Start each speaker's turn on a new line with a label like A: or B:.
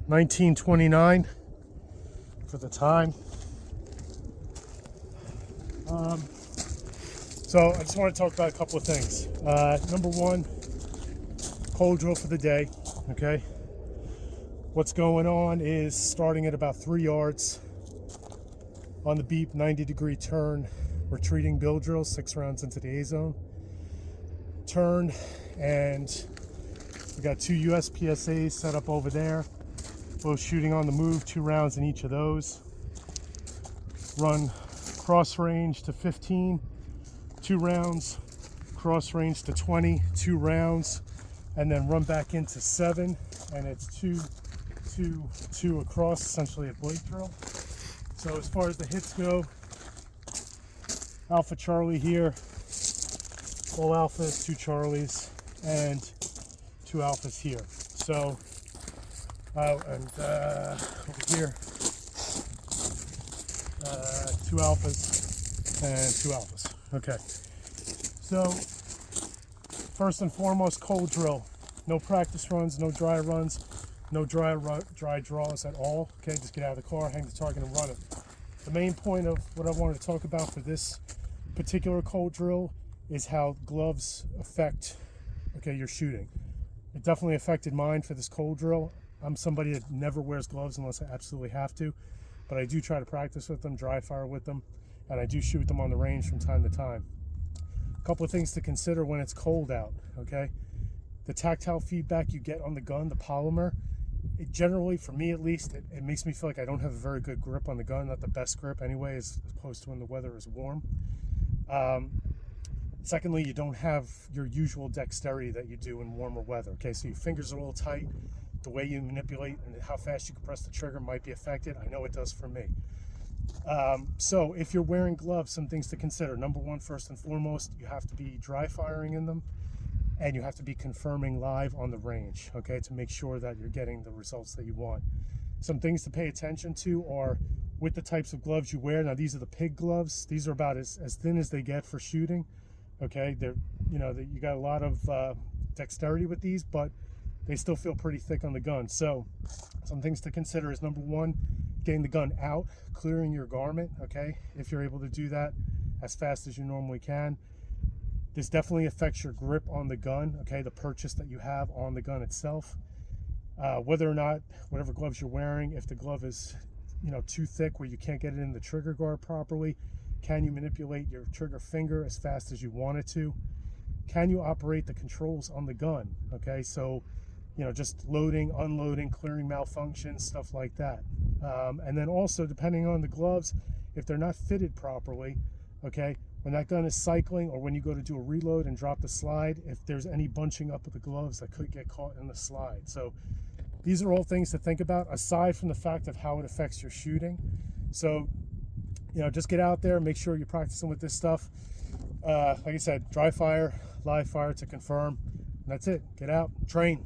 A: 1929 for the time. So I just want to talk about a couple of things. Number one, cold drill for the day. Okay, what's going on is starting at about 3 yards on the beep, 90-degree turn, retreating bill drill, 6 rounds into the A zone. Turn, and we got 2 USPSAs set up over there, both shooting on the move, 2 rounds in each of those. Run cross range to 15, 2 rounds, cross range to 20, 2 rounds, and then run back into 7, and it's 2, 2, 2 across, essentially a blade drill. So as far as the hits go, Alpha Charlie here, all alphas, 2 Charlies, and 2 alphas here. So, over here, 2 alphas and 2 alphas. Okay. So, first and foremost, cold drill. No practice runs, no dry runs, no dry draws at all. Okay, just get out of the car, hang the target, and run it. The main point of what I wanted to talk about for this particular cold drill is how gloves affect, your shooting. It definitely affected mine for this cold drill. I'm somebody that never wears gloves unless I absolutely have to, but I do try to practice with them, dry fire with them, and I do shoot them on the range from time to time. A couple of things to consider when it's cold out, okay? The tactile feedback you get on the gun, the polymer, it generally, for me at least, it makes me feel like I don't have a very good grip on the gun, not the best grip anyway, as opposed to when the weather is warm. Secondly, you don't have your usual dexterity that you do in warmer weather, okay? So your fingers are a little tight. The way you manipulate and how fast you can press the trigger might be affected. I know it does for me. So if you're wearing gloves, some things to consider. Number one, first and foremost, you have to be dry firing in them, and you have to be confirming live on the range, okay, to make sure that you're getting the results that you want. Some things to pay attention to are with the types of gloves you wear. Now, these are the pig gloves. These are about as thin as they get for shooting, okay? They're, you got a lot of dexterity with these, but they still feel pretty thick on the gun. So some things to consider is, number one, getting the gun out, clearing your garment, okay, if you're able to do that as fast as you normally can. This definitely affects your grip on the gun, okay, the purchase that you have on the gun itself. Whether or not, whatever gloves you're wearing, if the glove is, too thick where you can't get it in the trigger guard properly, can you manipulate your trigger finger as fast as you want it to? Can you operate the controls on the gun, okay? So, just loading, unloading, clearing malfunctions, stuff like that. And then also, depending on the gloves, if they're not fitted properly, okay, when that gun is cycling or when you go to do a reload and drop the slide, if there's any bunching up of the gloves that could get caught in the slide. So these are all things to think about, aside from the fact of how it affects your shooting. So, just get out there, make sure you're practicing with this stuff. Like I said, dry fire, live fire to confirm, and that's it. Get out, train.